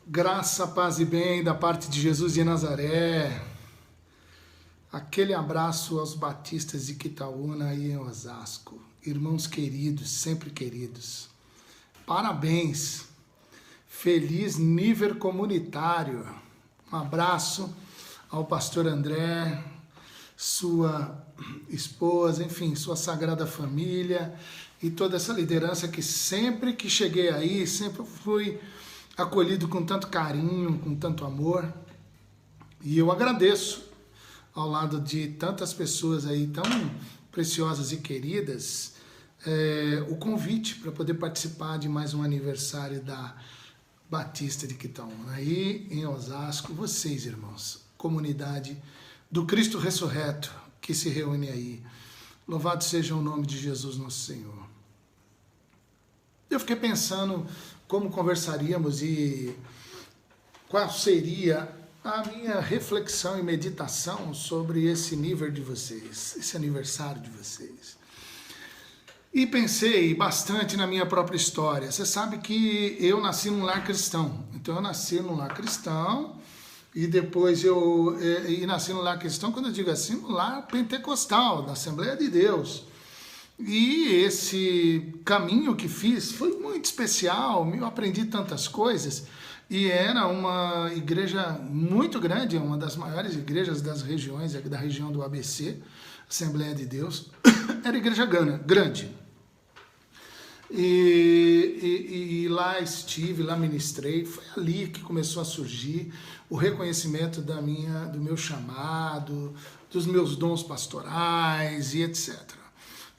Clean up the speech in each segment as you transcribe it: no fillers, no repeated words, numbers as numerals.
Graça, paz e bem da parte de Jesus de Nazaré. Aquele abraço aos batistas de Quitaúna e em Osasco. Irmãos queridos, sempre queridos. Parabéns. Feliz nível comunitário. Um abraço ao pastor André, sua esposa, enfim, sua sagrada família e toda essa liderança que sempre que cheguei aí, sempre fui acolhido com tanto carinho, com tanto amor. E eu agradeço ao lado de tantas pessoas aí tão preciosas e queridas, o convite para poder participar de mais um aniversário da Batista de Quitaúna. Aí em Osasco, vocês, irmãos, comunidade do Cristo ressurreto que se reúne aí. Louvado seja o nome de Jesus nosso Senhor. Eu fiquei pensando como conversaríamos e qual seria a minha reflexão e meditação sobre esse nível de vocês, esse aniversário de vocês. E pensei bastante na minha própria história. Você sabe que eu nasci num lar cristão. Então eu nasci num lar cristão e depois nasci num lar cristão, quando eu digo assim, num lar pentecostal, da Assembleia de Deus. E esse caminho que fiz foi muito especial, eu aprendi tantas coisas, e era uma igreja muito grande, uma das maiores igrejas das regiões, da região do ABC, Assembleia de Deus, era igreja grande. E lá estive, lá ministrei, foi ali que começou a surgir o reconhecimento do meu chamado, dos meus dons pastorais e etc.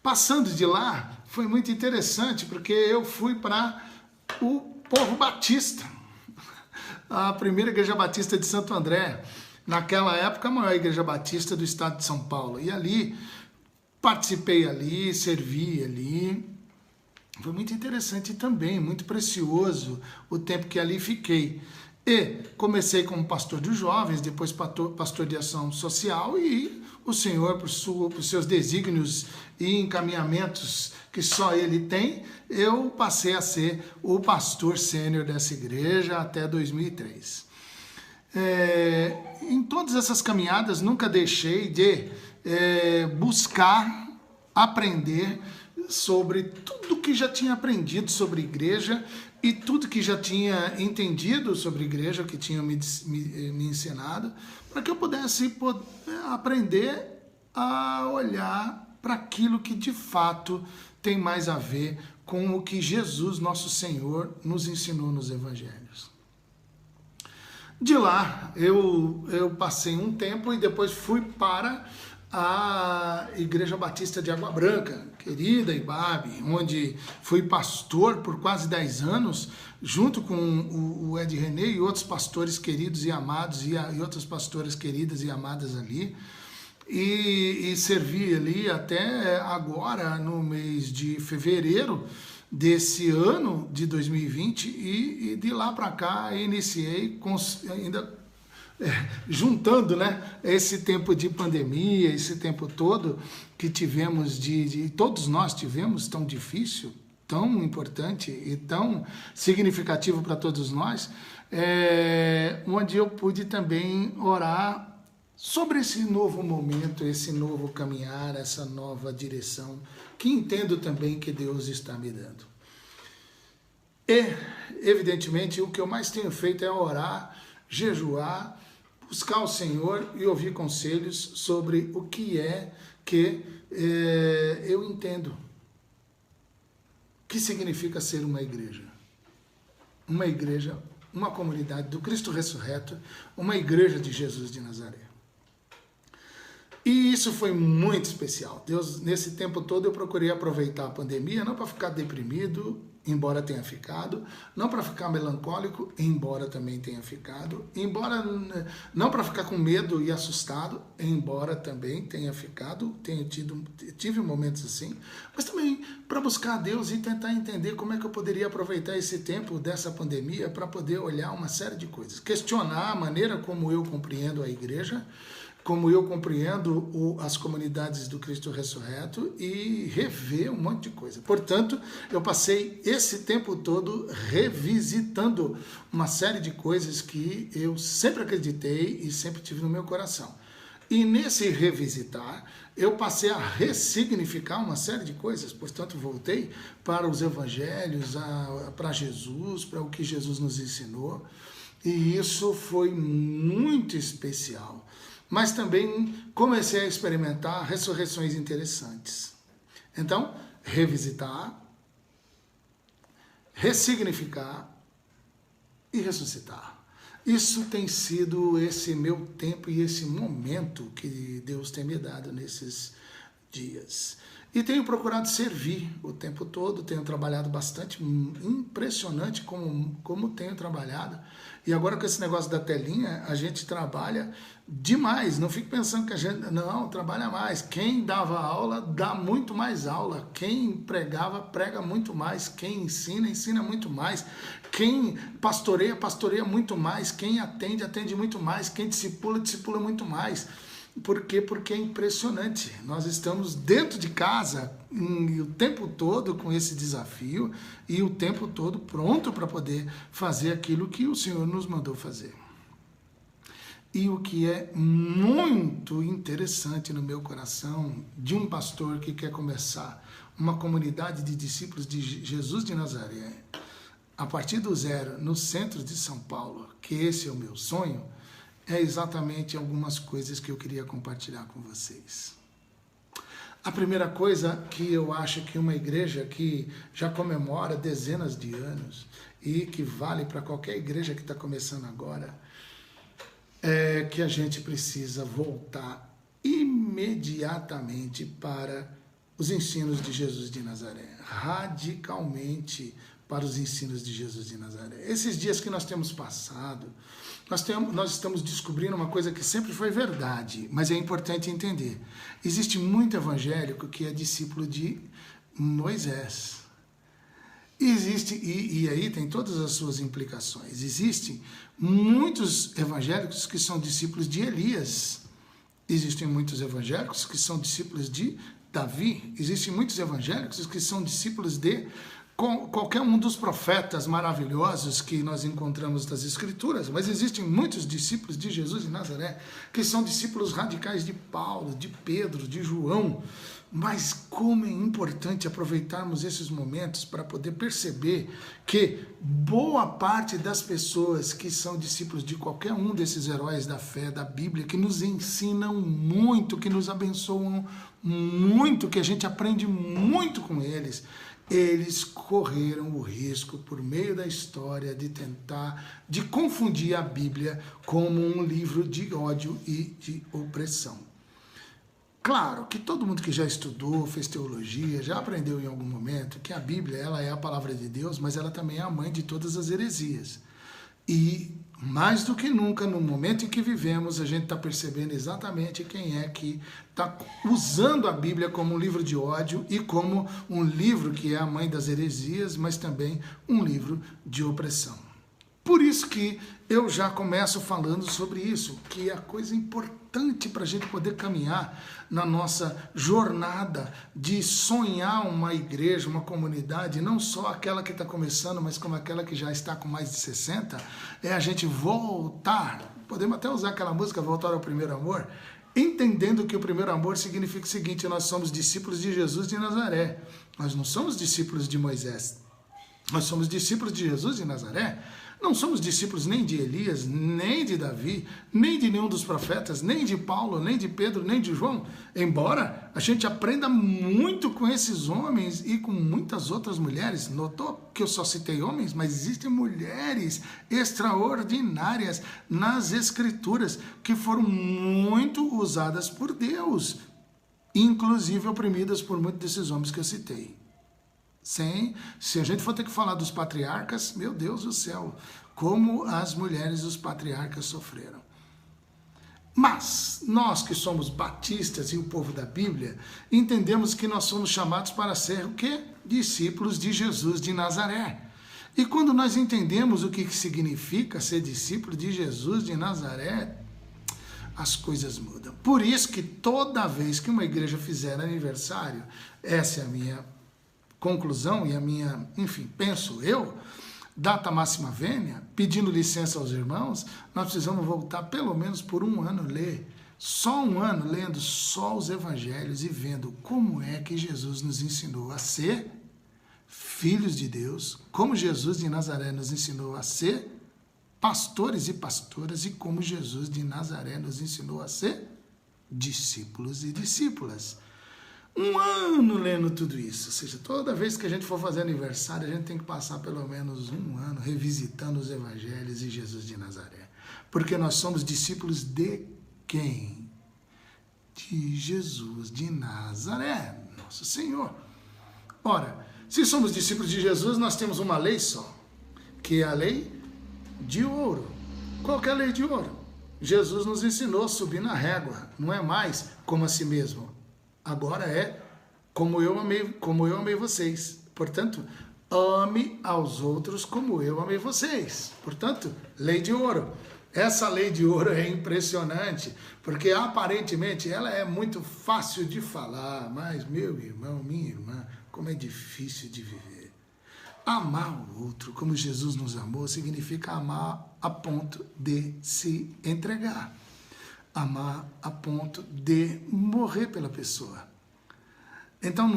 Passando de lá, foi muito interessante, porque eu fui para o Povo Batista, a primeira igreja batista de Santo André, naquela época a maior igreja batista do estado de São Paulo, e ali, participei ali, servi ali, foi muito interessante também, muito precioso o tempo que ali fiquei. E comecei como pastor de jovens, depois pastor de ação social, e o Senhor, por seus desígnios e encaminhamentos que só Ele tem, eu passei a ser o pastor sênior dessa igreja até 2003. Em todas essas caminhadas, nunca deixei de buscar aprender sobre tudo que já tinha aprendido sobre igreja e tudo que já tinha entendido sobre igreja, que tinham me ensinado, para que eu pudesse aprender a olhar para aquilo que de fato tem mais a ver com o que Jesus, nosso Senhor, nos ensinou nos evangelhos. De lá, eu passei um tempo e depois fui para a Igreja Batista de Água Branca, querida Ibabe, onde fui pastor por quase 10 anos, junto com o Ed René e outros pastores queridos e amados, e outras pastoras queridas e amadas ali, e servi ali até agora, no mês de fevereiro desse ano de 2020, e de lá para cá iniciei ainda juntando, né, esse tempo de pandemia, esse tempo todo que tivemos, todos nós tivemos, tão difícil, tão importante e tão significativo para todos nós, onde eu pude também orar sobre esse novo momento, esse novo caminhar, essa nova direção, que entendo também que Deus está me dando. E, evidentemente, o que eu mais tenho feito é orar, jejuar, buscar o Senhor e ouvir conselhos sobre o que é que eu entendo. O que significa ser uma igreja? Uma igreja, uma comunidade do Cristo ressurreto, uma igreja de Jesus de Nazaré. E isso foi muito especial. Deus, nesse tempo todo, eu procurei aproveitar a pandemia, não para ficar deprimido, embora tenha ficado, não para ficar melancólico, embora também tenha ficado, não para ficar com medo e assustado, embora também tenha ficado, tive momentos assim, mas também para buscar a Deus e tentar entender como é que eu poderia aproveitar esse tempo dessa pandemia para poder olhar uma série de coisas, questionar a maneira como eu compreendo a igreja, como eu compreendo as comunidades do Cristo Ressurreto e rever um monte de coisa. Portanto, eu passei esse tempo todo revisitando uma série de coisas que eu sempre acreditei e sempre tive no meu coração. E nesse revisitar, eu passei a ressignificar uma série de coisas, portanto voltei para os evangelhos, para Jesus, para o que Jesus nos ensinou, e isso foi muito especial. Mas também comecei a experimentar ressurreições interessantes. Então, revisitar, ressignificar e ressuscitar. Isso tem sido esse meu tempo e esse momento que Deus tem me dado nesses dias. E tenho procurado servir o tempo todo, tenho trabalhado bastante, impressionante como tenho trabalhado. E agora com esse negócio da telinha, a gente trabalha demais, não fique pensando que a gente, não, trabalha mais. Quem dava aula, dá muito mais aula. Quem pregava, prega muito mais. Quem ensina, ensina muito mais. Quem pastoreia, pastoreia muito mais. Quem atende, atende muito mais. Quem discipula, discipula muito mais. Por quê? Porque é impressionante. Nós estamos dentro de casa o tempo todo com esse desafio e o tempo todo pronto para poder fazer aquilo que o Senhor nos mandou fazer. E o que é muito interessante no meu coração de um pastor que quer começar uma comunidade de discípulos de Jesus de Nazaré, a partir do zero, no centro de São Paulo, que esse é o meu sonho, é exatamente algumas coisas que eu queria compartilhar com vocês. A primeira coisa que eu acho que uma igreja que já comemora dezenas de anos e que vale para qualquer igreja que está começando agora, é que a gente precisa voltar imediatamente para os ensinos de Jesus de Nazaré, radicalmente para os ensinos de Jesus de Nazaré. Esses dias que nós temos passado, nós estamos descobrindo uma coisa que sempre foi verdade, mas é importante entender. Existe muito evangélico que é discípulo de Moisés. Existe, e aí tem todas as suas implicações. Existem muitos evangélicos que são discípulos de Elias. Existem muitos evangélicos que são discípulos de Davi. Existem muitos evangélicos que são discípulos de qualquer um dos profetas maravilhosos que nós encontramos das Escrituras, mas existem muitos discípulos de Jesus de Nazaré que são discípulos radicais de Paulo, de Pedro, de João. Mas como é importante aproveitarmos esses momentos para poder perceber que boa parte das pessoas que são discípulos de qualquer um desses heróis da fé, da Bíblia, que nos ensinam muito, que nos abençoam muito, que a gente aprende muito com eles, eles correram o risco, por meio da história, de confundir a Bíblia como um livro de ódio e de opressão. Claro que todo mundo que já estudou, fez teologia, já aprendeu em algum momento que a Bíblia ela é a palavra de Deus, mas ela também é a mãe de todas as heresias. E mais do que nunca, no momento em que vivemos, a gente está percebendo exatamente quem é que está usando a Bíblia como um livro de ódio e como um livro que é a mãe das heresias, mas também um livro de opressão. Por isso que eu já começo falando sobre isso, que é a coisa importante para a gente poder caminhar na nossa jornada de sonhar uma igreja, uma comunidade, não só aquela que está começando, mas como aquela que já está com mais de 60, é a gente voltar, podemos até usar aquela música, Voltar ao Primeiro Amor, entendendo que o primeiro amor significa o seguinte: nós somos discípulos de Jesus de Nazaré, nós não somos discípulos de Moisés, nós somos discípulos de Jesus de Nazaré. Não somos discípulos nem de Elias, nem de Davi, nem de nenhum dos profetas, nem de Paulo, nem de Pedro, nem de João. Embora a gente aprenda muito com esses homens e com muitas outras mulheres. Notou que eu só citei homens, mas existem mulheres extraordinárias nas Escrituras que foram muito usadas por Deus, inclusive oprimidas por muitos desses homens que eu citei. Se a gente for ter que falar dos patriarcas, meu Deus do céu, como as mulheres dos patriarcas sofreram. Mas nós que somos batistas e o povo da Bíblia, entendemos que nós somos chamados para ser o quê? Discípulos de Jesus de Nazaré. E quando nós entendemos o que significa ser discípulo de Jesus de Nazaré, as coisas mudam. Por isso que toda vez que uma igreja fizer aniversário, essa é a minha conclusão e a minha, enfim, penso eu, data máxima vênia, pedindo licença aos irmãos, nós precisamos voltar pelo menos por um ano ler, só um ano lendo só os evangelhos e vendo como é que Jesus nos ensinou a ser filhos de Deus, como Jesus de Nazaré nos ensinou a ser pastores e pastoras e como Jesus de Nazaré nos ensinou a ser discípulos e discípulas. Um ano lendo tudo isso, ou seja, toda vez que a gente for fazer aniversário, a gente tem que passar pelo menos um ano revisitando os evangelhos e Jesus de Nazaré. Porque nós somos discípulos de quem? De Jesus de Nazaré, nosso Senhor. Ora, se somos discípulos de Jesus, nós temos uma lei só, que é a lei de ouro. Qual que é a lei de ouro? Jesus nos ensinou a subir na régua, não é mais como a si mesmo. Agora é como eu amei vocês. Portanto, ame aos outros como eu amei vocês. Portanto, lei de ouro. Essa lei de ouro é impressionante, porque aparentemente ela é muito fácil de falar, mas meu irmão, minha irmã, como é difícil de viver. Amar o outro como Jesus nos amou significa amar a ponto de se entregar. Amar a ponto de morrer pela pessoa. Então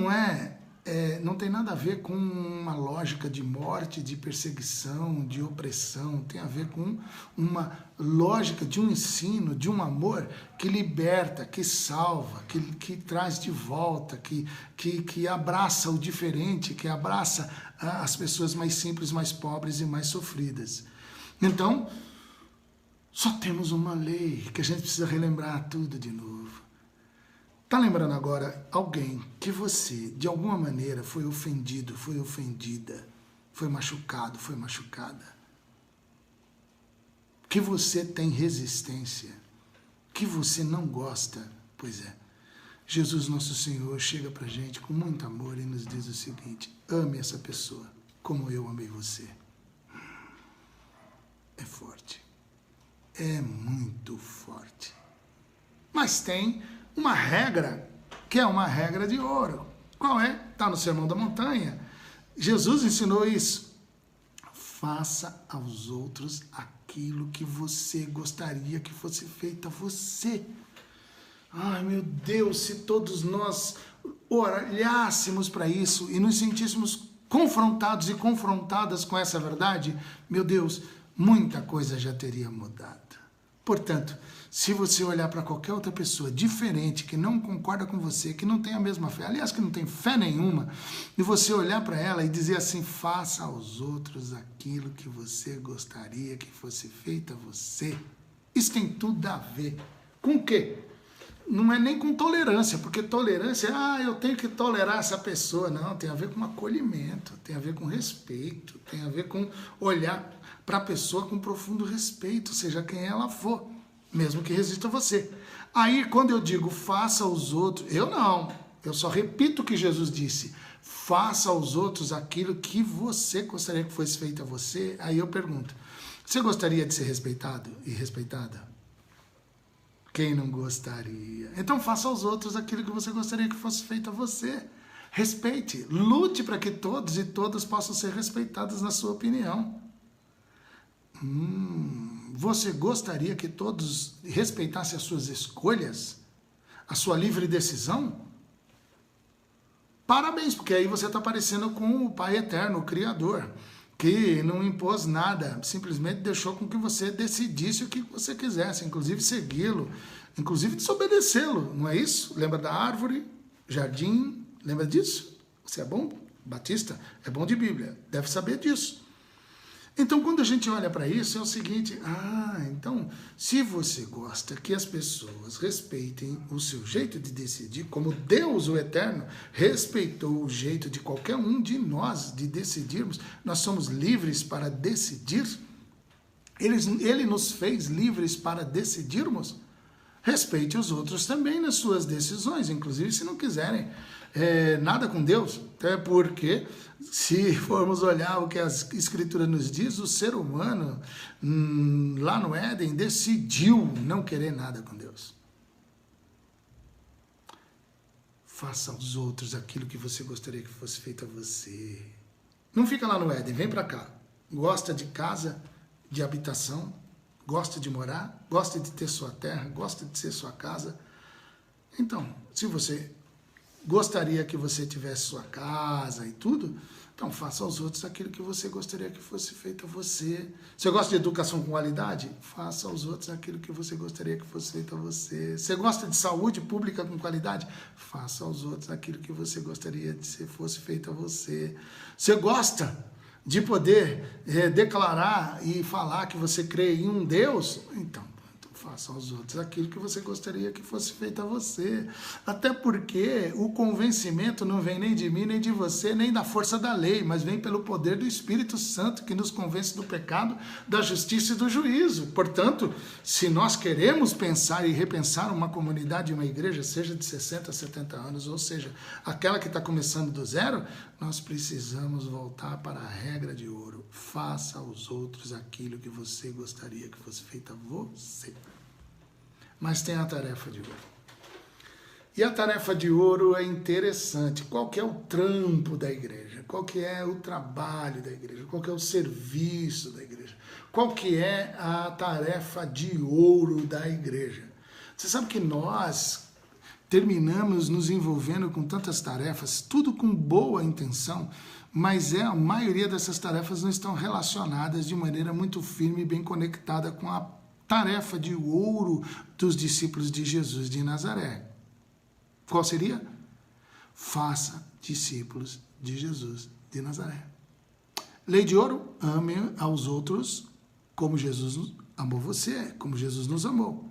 não tem nada a ver com uma lógica de morte, de perseguição, de opressão, tem a ver com uma lógica de um ensino, de um amor que liberta, que salva, que traz de volta, que abraça o diferente, que abraça as pessoas mais simples, mais pobres e mais sofridas. Então, só temos uma lei que a gente precisa relembrar tudo de novo. Está lembrando agora alguém que você, de alguma maneira, foi ofendido, foi ofendida, foi machucado, foi machucada? Que você tem resistência, que você não gosta? Pois é, Jesus nosso Senhor chega para a gente com muito amor e nos diz o seguinte: ame essa pessoa como eu amei você. É forte, é muito forte. Mas tem uma regra, que é uma regra de ouro. Qual é? Está no Sermão da Montanha. Jesus ensinou isso. Faça aos outros aquilo que você gostaria que fosse feito a você. Ai, meu Deus, se todos nós olhássemos para isso e nos sentíssemos confrontados e confrontadas com essa verdade, meu Deus, muita coisa já teria mudado. Portanto, se você olhar para qualquer outra pessoa diferente, que não concorda com você, que não tem a mesma fé, aliás, que não tem fé nenhuma, e você olhar para ela e dizer assim: faça aos outros aquilo que você gostaria que fosse feito a você. Isso tem tudo a ver com o quê? Não é nem com tolerância, porque tolerância é, eu tenho que tolerar essa pessoa. Não, tem a ver com acolhimento, tem a ver com respeito, tem a ver com olhar para a pessoa com profundo respeito, seja quem ela for, mesmo que resista a você. Aí, quando eu digo faça aos outros, eu só repito o que Jesus disse: faça aos outros aquilo que você gostaria que fosse feito a você. Aí eu pergunto: você gostaria de ser respeitado e respeitada? Quem não gostaria? Então faça aos outros aquilo que você gostaria que fosse feito a você. Respeite, lute para que todos e todas possam ser respeitados na sua opinião. Você gostaria que todos respeitassem as suas escolhas? A sua livre decisão? Parabéns, porque aí você está parecendo com o Pai Eterno, o Criador, que não impôs nada, simplesmente deixou com que você decidisse o que você quisesse, inclusive segui-lo, inclusive desobedecê-lo, não é isso? Lembra da árvore, jardim, lembra disso? Você é bom, Batista? É bom de Bíblia, deve saber disso. Então, quando a gente olha para isso, é o seguinte: então, se você gosta que as pessoas respeitem o seu jeito de decidir, como Deus, o Eterno, respeitou o jeito de qualquer um de nós de decidirmos, nós somos livres para decidir, Ele nos fez livres para decidirmos, respeite os outros também nas suas decisões, inclusive se não quiserem nada com Deus, até porque, se formos olhar o que a Escritura nos diz, o ser humano, lá no Éden, decidiu não querer nada com Deus. Faça aos outros aquilo que você gostaria que fosse feito a você. Não fica lá no Éden, vem para cá. Gosta de casa, de habitação, gosta de morar, gosta de ter sua terra, gosta de ser sua casa. Então, se você gostaria que você tivesse sua casa e tudo, então faça aos outros aquilo que você gostaria que fosse feito a você. Você gosta de educação com qualidade? Faça aos outros aquilo que você gostaria que fosse feito a você. Você gosta de saúde pública com qualidade? Faça aos outros aquilo que você gostaria de ser fosse feito a você. Você gosta de poder declarar e falar que você crê em um Deus? Então faça aos outros aquilo que você gostaria que fosse feito a você. Até porque o convencimento não vem nem de mim, nem de você, nem da força da lei, mas vem pelo poder do Espírito Santo, que nos convence do pecado, da justiça e do juízo. Portanto, se nós queremos pensar e repensar uma comunidade, uma igreja, seja de 60, 70 anos, ou seja, aquela que está começando do zero, nós precisamos voltar para a regra de ouro. Faça aos outros aquilo que você gostaria que fosse feito a você. Mas tem a tarefa de ouro. E a tarefa de ouro é interessante. Qual que é o trampo da igreja? Qual que é o trabalho da igreja? Qual que é o serviço da igreja? Qual que é a tarefa de ouro da igreja? Você sabe que nós terminamos nos envolvendo com tantas tarefas, tudo com boa intenção, mas a maioria dessas tarefas não estão relacionadas de maneira muito firme e bem conectada com a tarefa de ouro dos discípulos de Jesus de Nazaré. Qual seria? Faça discípulos de Jesus de Nazaré. Lei de ouro, ame aos outros como Jesus amou você, como Jesus nos amou.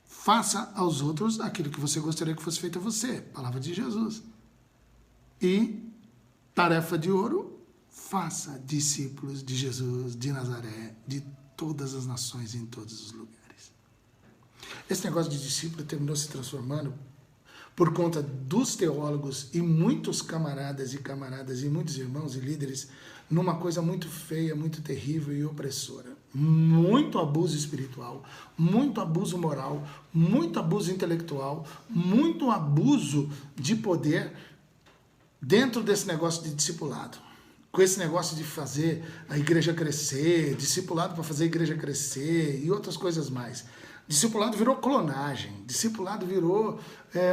Faça aos outros aquilo que você gostaria que fosse feito a você. Palavra de Jesus. E tarefa de ouro, faça discípulos de Jesus de Nazaré, de todas as nações, em todos os lugares. Esse negócio de discípulo terminou se transformando por conta dos teólogos e muitos camaradas e muitos irmãos e líderes numa coisa muito feia, muito terrível e opressora. Muito abuso espiritual, muito abuso moral, muito abuso intelectual, muito abuso de poder dentro desse negócio de discipulado. Com esse negócio de fazer a igreja crescer, discipulado para fazer a igreja crescer e outras coisas mais. Discipulado virou clonagem, discipulado virou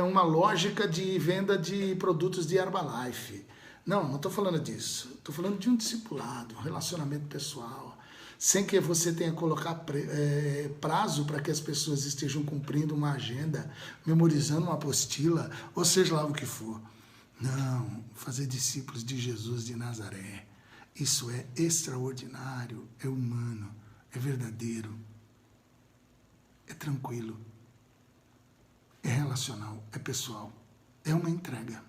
uma lógica de venda de produtos de Herbalife. Não estou falando disso. Estou falando de um discipulado, um relacionamento pessoal, sem que você tenha que colocar prazo para que as pessoas estejam cumprindo uma agenda, memorizando uma apostila, ou seja lá o que for. Não, fazer discípulos de Jesus de Nazaré, isso é extraordinário, é humano, é verdadeiro, é tranquilo, é relacional, é pessoal, é uma entrega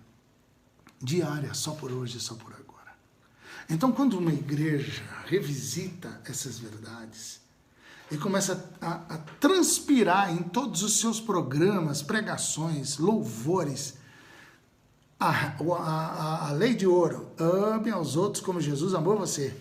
diária, só por hoje, só por agora. Então, quando uma igreja revisita essas verdades e começa a transpirar em todos os seus programas, pregações, louvores, a lei de ouro, ame aos outros como Jesus amou você.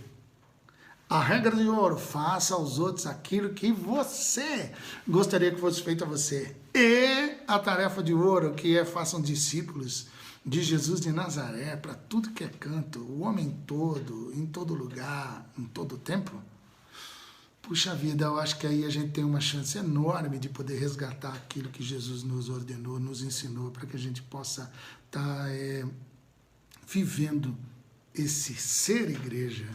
A regra de ouro, faça aos outros aquilo que você gostaria que fosse feito a você. E a tarefa de ouro, que é façam discípulos de Jesus de Nazaré para tudo que é canto, o homem todo, em todo lugar, em todo tempo. Puxa vida, eu acho que aí a gente tem uma chance enorme de poder resgatar aquilo que Jesus nos ordenou, nos ensinou, para que a gente possa estar vivendo esse ser igreja,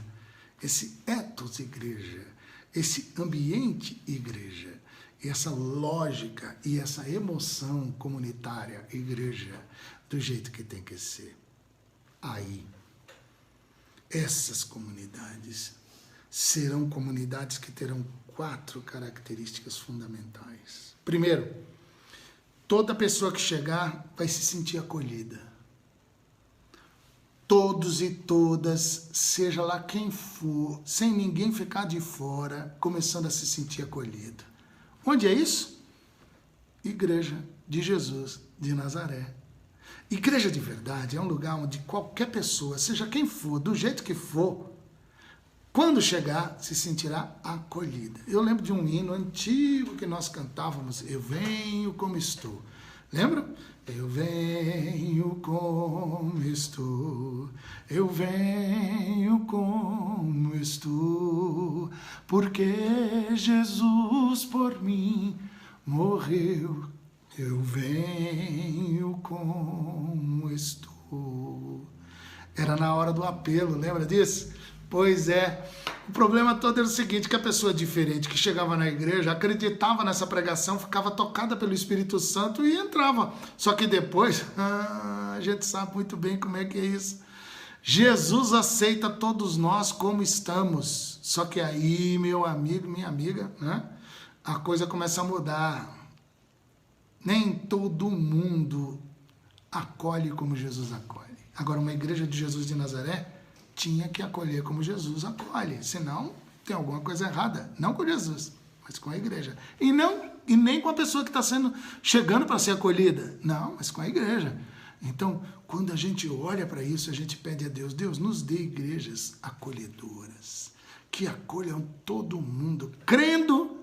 esse ethos igreja, esse ambiente igreja, essa lógica e essa emoção comunitária igreja, do jeito que tem que ser. Aí, essas comunidades serão comunidades que terão 4 características fundamentais. Primeiro, toda pessoa que chegar vai se sentir acolhida. Todos e todas, seja lá quem for, sem ninguém ficar de fora, começando a se sentir acolhido. Onde é isso? Igreja de Jesus de Nazaré. Igreja de verdade é um lugar onde qualquer pessoa, seja quem for, do jeito que for, Quando chegar, se sentirá acolhida. Eu lembro de um hino antigo que nós cantávamos, Eu venho como estou. Lembra? Eu venho como estou, eu venho como estou, porque Jesus por mim morreu. Eu venho como estou. Era na hora do apelo, lembra disso? Pois é. O problema todo era o seguinte, que a pessoa diferente que chegava na igreja, acreditava nessa pregação, ficava tocada pelo Espírito Santo e entrava. Só que depois, a gente sabe muito bem como é que é isso. Jesus aceita todos nós como estamos. Só que aí, meu amigo, minha amiga, né? A coisa começa a mudar. Nem todo mundo acolhe como Jesus acolhe. Agora, uma igreja de Jesus de Nazaré tinha que acolher como Jesus acolhe, senão tem alguma coisa errada, não com Jesus, mas com a igreja. E nem com a pessoa que está chegando para ser acolhida, não, mas com a igreja. Então, quando a gente olha para isso, a gente pede a Deus, Deus, nos dê igrejas acolhedoras, que acolham todo mundo, crendo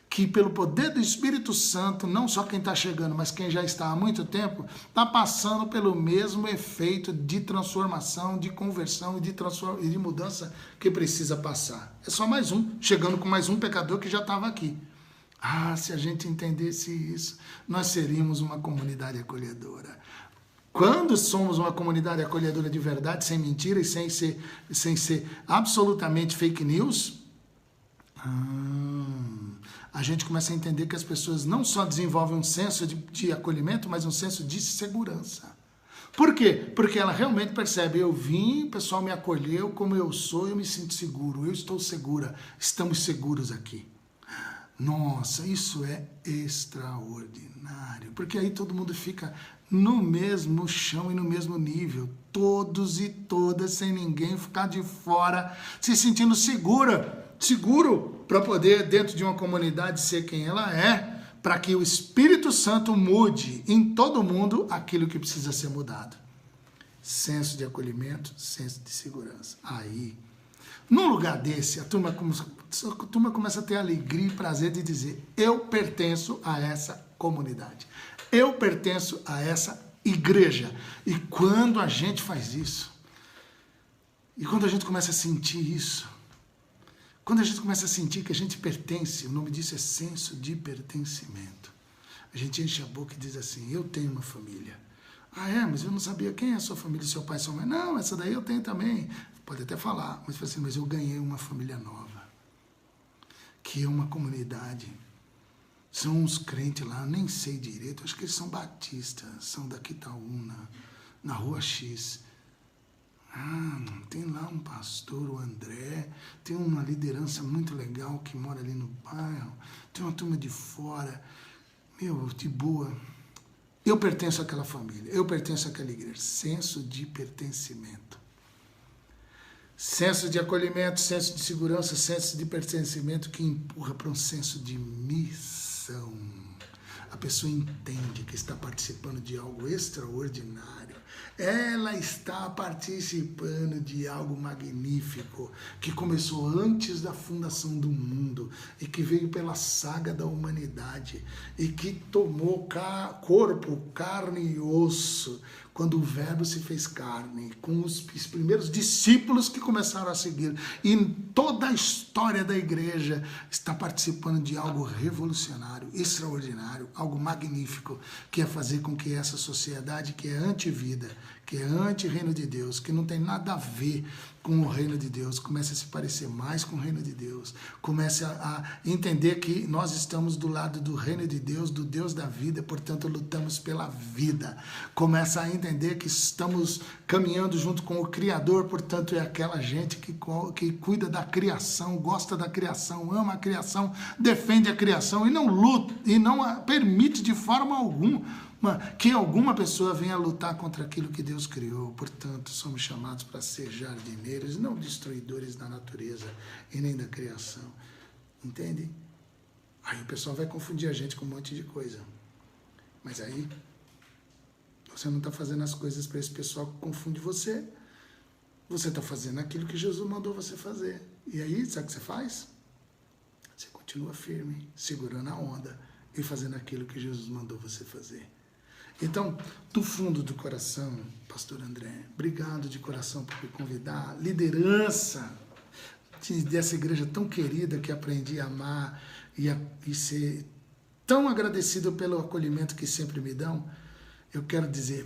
que pelo poder do Espírito Santo, não só quem está chegando, mas quem já está há muito tempo, está passando pelo mesmo efeito de transformação, de conversão e de mudança que precisa passar. É só mais um, chegando com mais um pecador que já estava aqui. Ah, se a gente entendesse isso, nós seríamos uma comunidade acolhedora. Quando somos uma comunidade acolhedora de verdade, sem mentira e sem ser absolutamente fake news, a gente começa a entender que as pessoas não só desenvolvem um senso de acolhimento, mas um senso de segurança. Por quê? Porque ela realmente percebe, eu vim, o pessoal me acolheu como eu sou, eu me sinto seguro, eu estou segura, estamos seguros aqui. Nossa, isso é extraordinário, porque aí todo mundo fica no mesmo chão e no mesmo nível, todos e todas, sem ninguém ficar de fora, se sentindo seguro para poder, dentro de uma comunidade, ser quem ela é, para que o Espírito Santo mude em todo mundo aquilo que precisa ser mudado. Senso de acolhimento, senso de segurança. Aí, num lugar desse, a turma começa a ter alegria e prazer de dizer, eu pertenço a essa comunidade, eu pertenço a essa igreja. E quando a gente faz isso, e quando a gente começa a sentir isso, quando a gente começa a sentir que a gente pertence, o nome disso é senso de pertencimento. A gente enche a boca e diz assim, eu tenho uma família. Ah, é? Mas eu não sabia quem é a sua família, seu pai, sua mãe. Não, essa daí eu tenho também. Pode até falar, mas assim, mas eu ganhei uma família nova, que é uma comunidade. São uns crentes lá, nem sei direito, acho que eles são batistas, são da Quitaúna, na Rua X. Ah, tem lá um pastor, o André, tem uma liderança muito legal que mora ali no bairro, tem uma turma de fora, meu, de boa. Eu pertenço àquela família, eu pertenço àquela igreja. Senso de pertencimento. Senso de acolhimento, senso de segurança, senso de pertencimento que empurra para um senso de missão. A pessoa entende que está participando de algo extraordinário. Ela está participando de algo magnífico, que começou antes da fundação do mundo e que veio pela saga da humanidade e que tomou corpo, carne e osso, quando o Verbo se fez carne, com os primeiros discípulos que começaram a seguir. E em toda a história da igreja está participando de algo revolucionário, extraordinário, algo magnífico, que é fazer com que essa sociedade que é anti-vida, que é anti-reino de Deus, que não tem nada a ver com o reino de Deus, comece a se parecer mais com o reino de Deus, comece a entender que nós estamos do lado do reino de Deus, do Deus da vida, portanto lutamos pela vida, começa a entender que estamos caminhando junto com o Criador, portanto é aquela gente que cuida da criação, gosta da criação, ama a criação, defende a criação e não luta, e não permite de forma alguma que alguma pessoa venha lutar contra aquilo que Deus criou. Portanto, somos chamados para ser jardineiros, não destruidores da natureza e nem da criação. Entende? Aí o pessoal vai confundir a gente com um monte de coisa. Mas aí, você não está fazendo as coisas para esse pessoal que confunde você. Você está fazendo aquilo que Jesus mandou você fazer. E aí, sabe o que você faz? Você continua firme, segurando a onda e fazendo aquilo que Jesus mandou você fazer. Então, do fundo do coração, pastor André, obrigado de coração por me convidar. Liderança dessa igreja tão querida que aprendi a amar e ser tão agradecido pelo acolhimento que sempre me dão. Eu quero dizer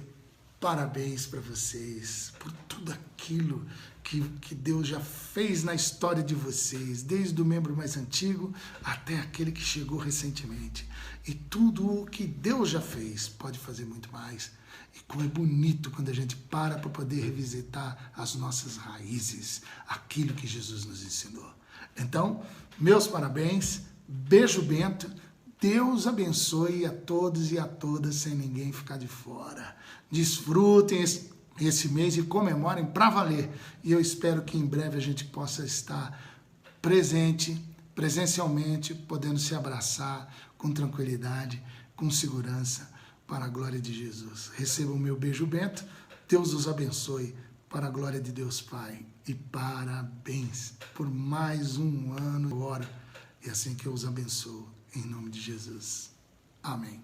parabéns para vocês por tudo aquilo que Deus já fez na história de vocês, desde o membro mais antigo até aquele que chegou recentemente. E tudo o que Deus já fez pode fazer muito mais. E como é bonito quando a gente para poder revisitar as nossas raízes, aquilo que Jesus nos ensinou. Então, meus parabéns, beijo bento, Deus abençoe a todos e a todas, sem ninguém ficar de fora. Desfrutem esse mês e comemorem para valer. E eu espero que em breve a gente possa estar presencialmente, podendo se abraçar com tranquilidade, com segurança, para a glória de Jesus. Recebam o meu beijo bento, Deus os abençoe, para a glória de Deus Pai. E parabéns por mais um ano agora. E assim que eu os abençoo, em nome de Jesus. Amém.